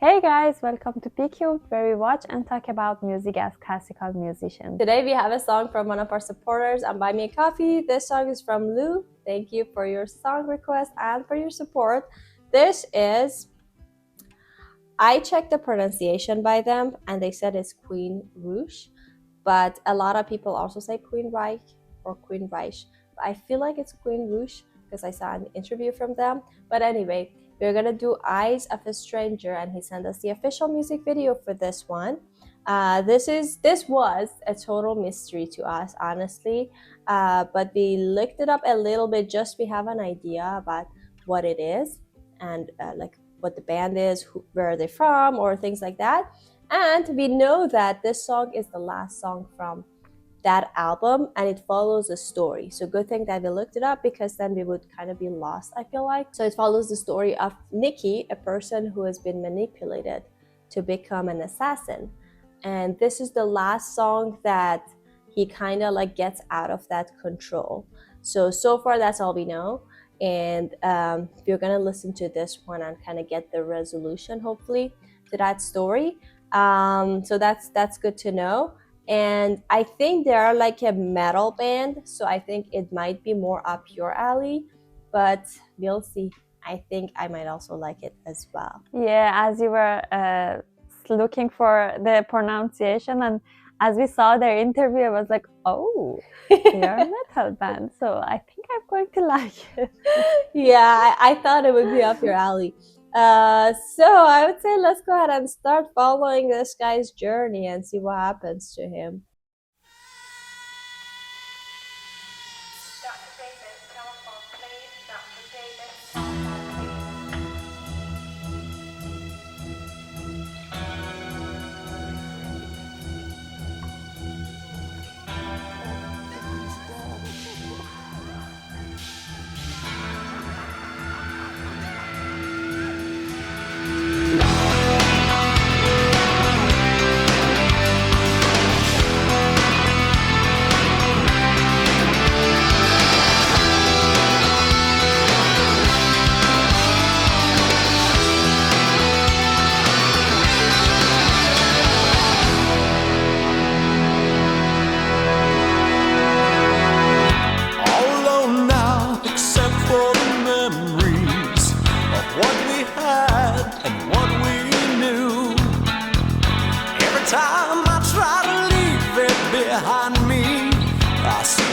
Hey guys, welcome to PQ, where we watch and talk about music as classical musicians. Today we have a song from one of our supporters on Buy Me a Coffee. This song is from Lou. Thank you for your song request and for your support. This is, I checked the pronunciation by them and they said it's Queensrÿche, but a lot of people also say Queensrÿche or Queensrÿche. I feel like it's Queensrÿche because I saw an interview from them. But anyway, we're gonna do Eyes of a Stranger, and he sent us the official music video for this one. This was a total mystery to us, honestly, but we looked it up a little bit just we have an idea about what it is and like what the band is, where are they from, or things like that. And we know that this song is the last song from that album and it follows a story. So good thing that we looked it up, because then we would kind of be lost, I feel like. So it follows the story of Nikki, a person who has been manipulated to become an assassin. And this is the last song that he kind of like gets out of that control. So far that's all we know. And we're gonna listen to this one and kind of get the resolution, hopefully, to that story. So that's good to know. And I think they are like a metal band, so I think it might be more up your alley, but we'll see. I think I might also like it as well. Yeah, as you were looking for the pronunciation, and as we saw their interview, I was like, oh, they are a metal band, so I think I'm going to like it. Yeah, I thought it would be up your alley. So I would say let's go ahead and start following this guy's journey and see what happens to him.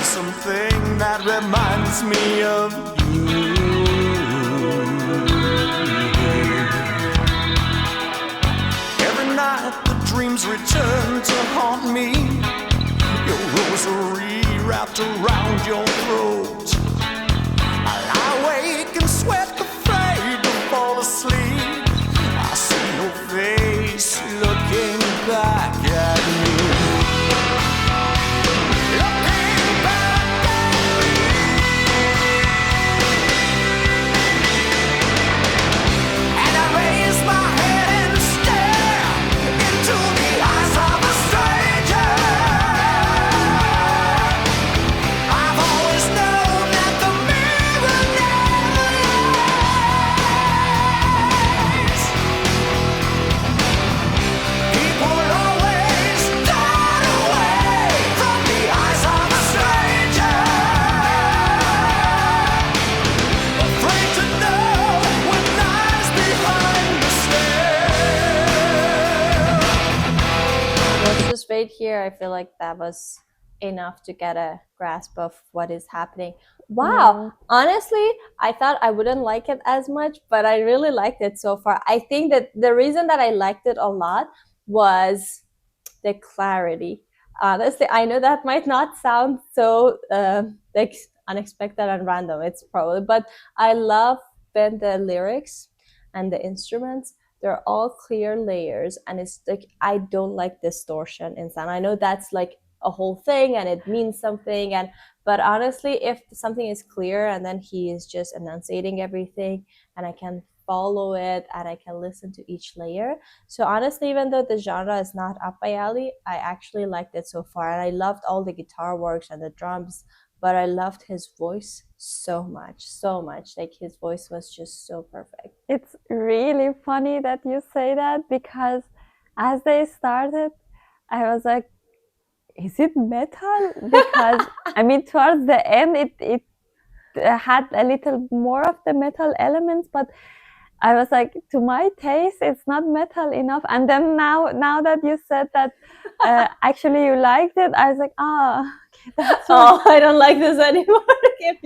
Something that reminds me of you. Every night the dreams return to haunt me. Your rosary wrapped around your throat. I lie awake and sweat, afraid to fall asleep. I see your face looking back at me. Right here, I feel like that was enough to get a grasp of what is happening. Wow. Honestly, I thought I wouldn't like it as much, but I really liked it so far. I think that the reason that I liked it a lot was the clarity. Honestly, I know that might not sound so like unexpected and random, it's probably, but I love when the lyrics and the instruments, they're all clear layers, and it's like I don't like distortion in sound. I know that's like a whole thing and it means something, and but honestly, if something is clear and then he is just enunciating everything and I can follow it and I can listen to each layer. So honestly, even though the genre is not up my alley, I actually liked it so far, and I loved all the guitar works and the drums but I loved his voice so much. Like his voice was just so perfect. It's really funny that you say that, because as they started, I was like, is it metal? Because I mean, towards the end, it had a little more of the metal elements, but I was like, to my taste, it's not metal enough. And then now that you said that actually you liked it, I was like, okay, that's oh, I don't like this anymore. Okay.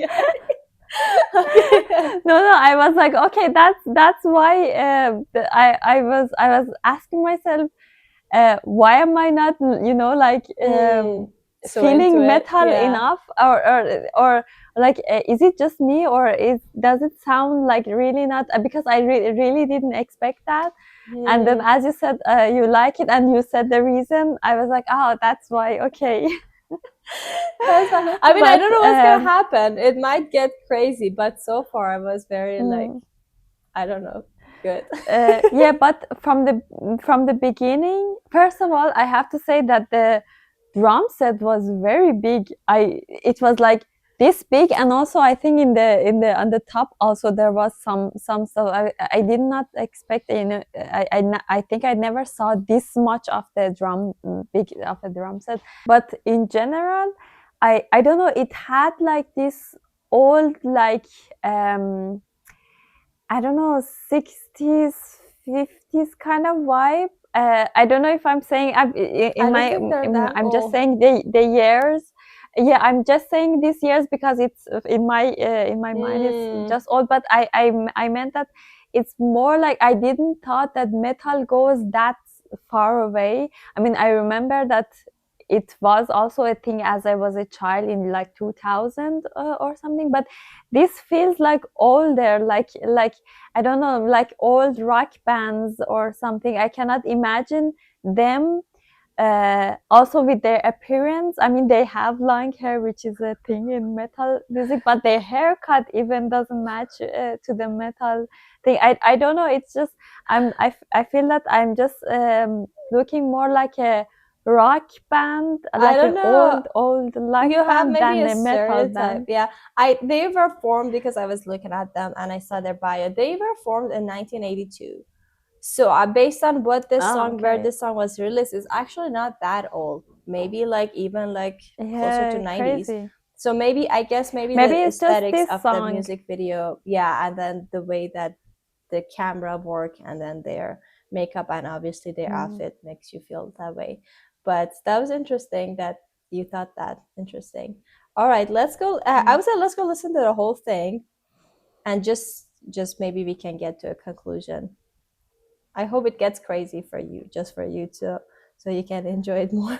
No, I was like, okay, that's why I was asking myself, why am I not, like So feeling metal yeah. enough, or like, is it just me, or does it sound like really not, because I really didn't expect that. And then as you said, you like it, and you said the reason, I was like, oh, that's why. Okay. I mean, I don't know what's gonna happen. It might get crazy, but so far I was very like, I don't know, good. Yeah, but from the beginning, first of all, I have to say that the drum set was very big. It was like this big, and also I think on the top also there was some stuff. I did not expect, I think I never saw this much of the big of a drum set. But in general, I don't know, it had like this old, like I don't know, 60s, 50s kind of vibe. I don't know if I'm saying, I'm just saying the years. Yeah, I'm just saying these years because it's in my mind it's just old. But I meant that it's more like, I didn't thought that metal goes that far away. I mean, I remember that it was also a thing as I was a child in like 2000 or something, but this feels like older, like I don't know, like old rock bands or something. I cannot imagine them also with their appearance. I mean, they have long hair, which is a thing in metal music, but their haircut even doesn't match to the metal thing. I don't know, it's just I feel that I'm just looking more like a rock band, like an old rock you have band maybe than a a metal stereotype. band. Yeah, they were formed, because I was looking at them and I saw their bio. They were formed in 1982. So based on what this song, where this song was released, is actually not that old. Maybe like even like closer to 90s. Crazy. So maybe I guess the it's aesthetics just this of song. the music video, yeah, and then the way that the camera work, and then their makeup, and obviously their outfit makes you feel that way. But that was interesting that you thought that. Interesting. All right, let's go. I would say let's go listen to the whole thing, and just maybe we can get to a conclusion. I hope it gets crazy for you, just for you to, so you can enjoy it more.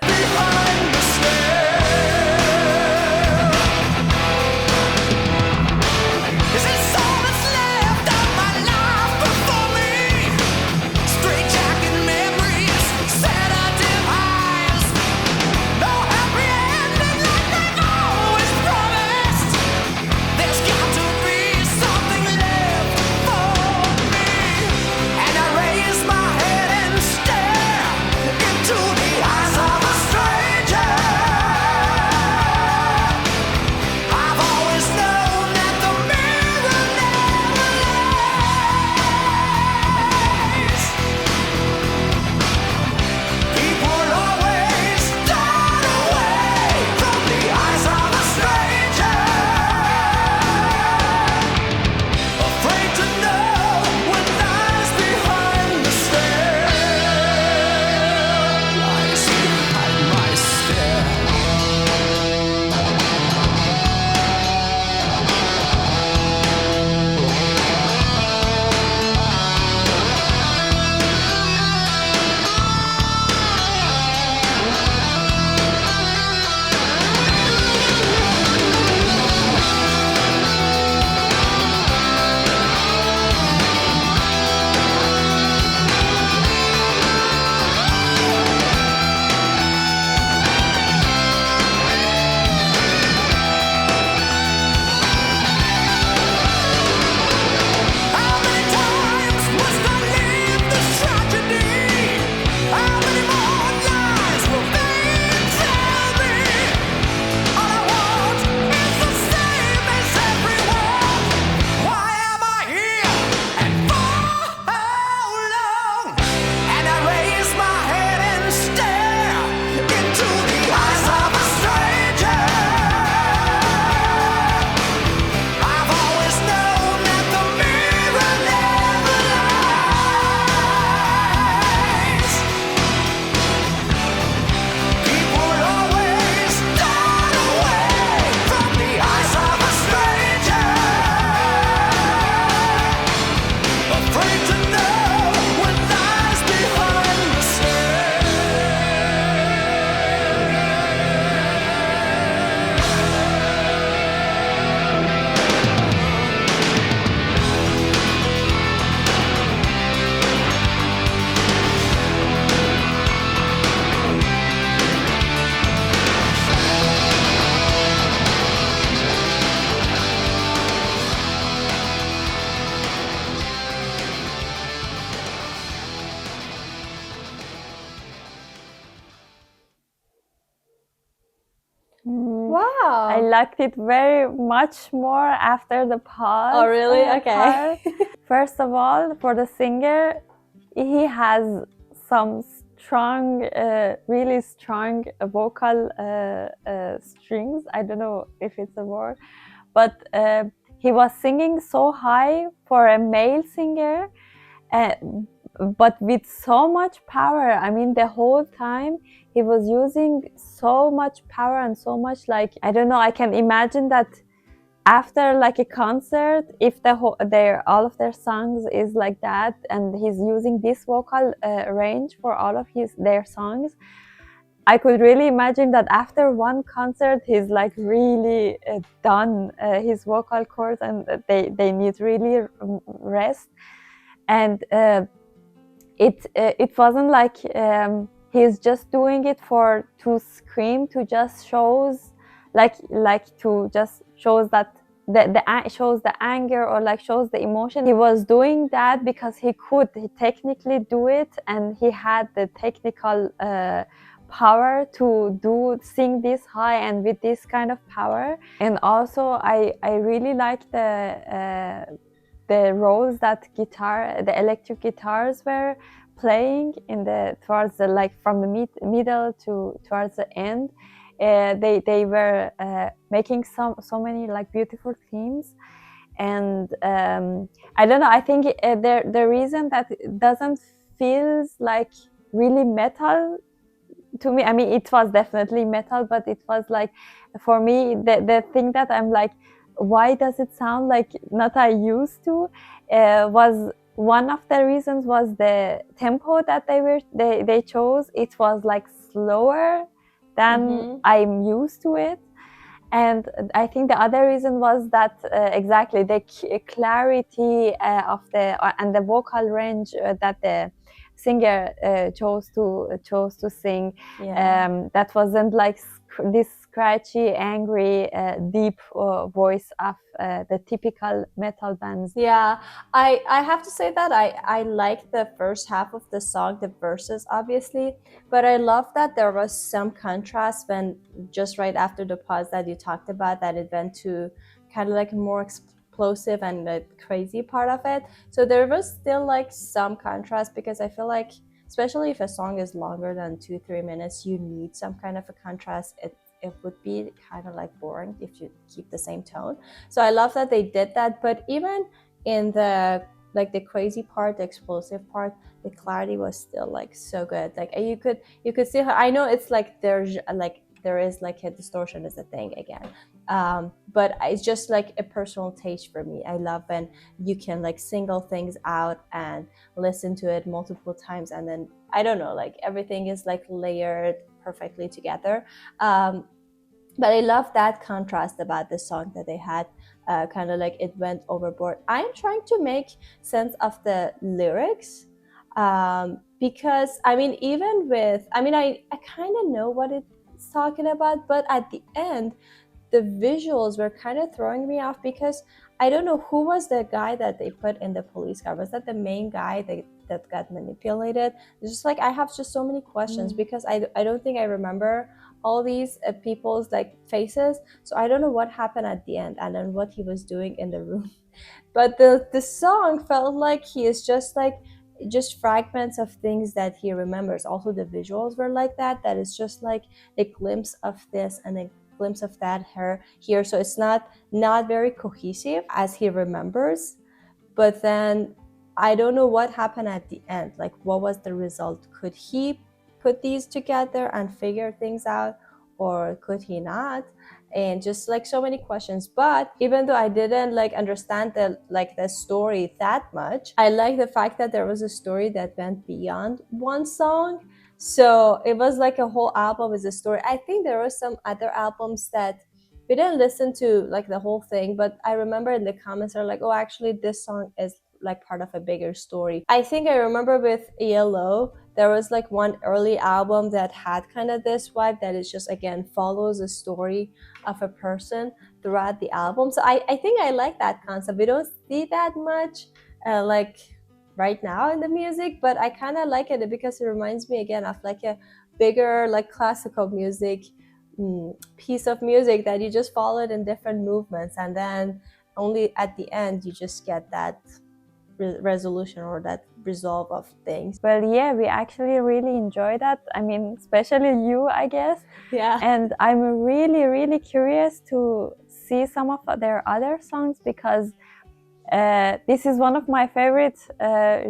I liked it very much more after the pause. Oh, really? Okay. First of all, for the singer, he has some strong, really strong vocal strings. I don't know if it's a word, but he was singing so high for a male singer, but with so much power. I mean, the whole time he was using so much power and so much, like, I don't know, I can imagine that after like a concert, if all of their songs is like that and he's using this vocal range for all of their songs, I could really imagine that after one concert he's like really done his vocal cords, and they need really rest. And it wasn't like he's just doing it to scream, to just shows like to just shows that shows the anger, or like shows the emotion. He was doing that because he technically do it, and he had the technical power to sing this high and with this kind of power. And also I really like the roles that the electric guitars were playing towards the, like, from the middle to towards the end. They were making so many like beautiful themes. And I don't know, I think the reason that it doesn't feels like really metal to me, I mean, it was definitely metal, but it was like, for me, the thing that I'm like, why does it sound like not I used to, was one of the reasons was the tempo that they chose. It was like slower than I'm used to it. And I think the other reason was that exactly the clarity of and the vocal range that the singer chose to sing. That wasn't like this scratchy, angry, deep voice of the typical metal bands. Yeah, I have to say that I like the first half of the song, the verses obviously, but I love that there was some contrast when just right after the pause that you talked about, that it went to kind of like a more explosive and the crazy part of it. So there was still like some contrast, because I feel like, especially if a song is longer than 2-3 minutes, you need some kind of a contrast. It would be kind of like boring if you keep the same tone. So I love that they did that. But even in the like the crazy part, the explosive part, the clarity was still like so good. Like you could see her. I know it's like there is like a distortion is a thing again, but it's just like a personal taste for me. I love when you can like single things out and listen to it multiple times, and then I don't know, like everything is like layered perfectly together. But I love that contrast about the song that they had, kind of like it went overboard. I'm trying to make sense of the lyrics, because I mean, even with, I mean, I kind of know what it's talking about, but at the end, the visuals were kind of throwing me off, because I don't know who was the guy that they put in the police car. Was that the main guy that got manipulated? It's just like I have just so many questions, because I don't think I remember all these people's like faces, so I don't know what happened at the end and then what he was doing in the room. But the song felt like he is just fragments of things that he remembers. Also the visuals were like that is just like a glimpse of this and a glimpse of that here, so it's not very cohesive as he remembers. But then I don't know what happened at the end, like what was the result. Could he put these together and figure things out, or could he not? And just like so many questions. But even though I didn't like understand the story that much, I like the fact that there was a story that went beyond one song. So it was like a whole album is a story. I think there were some other albums that we didn't listen to like the whole thing, but I remember in the comments they're like, oh, actually this song is like part of a bigger story. I think I remember with ELO, there was like one early album that had kind of this vibe that is just, again, follows a story of a person throughout the album. So I think I like that concept. We don't see that much like right now in the music, but I kind of like it because it reminds me again of like a bigger like classical music piece of music that you just follow it in different movements, and then only at the end you just get that resolution or that resolve of things. Well, yeah, we actually really enjoy that. I mean, especially you, I guess. Yeah. And I'm really, really curious to see some of their other songs, because this is one of my favorite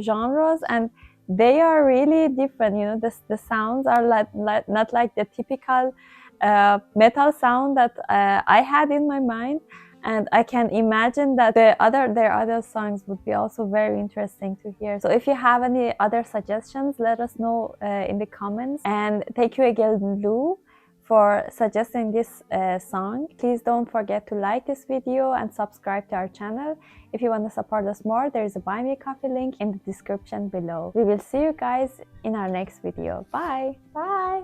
genres, and they are really different. You know, the sounds are not like the typical metal sound that I had in my mind. And I can imagine that their other songs would be also very interesting to hear. So if you have any other suggestions, let us know in the comments. And thank you again, Lou, for suggesting this song. Please don't forget to like this video and subscribe to our channel. If you want to support us more, there is a Buy Me a Coffee link in the description below. We will see you guys in our next video. Bye! Bye!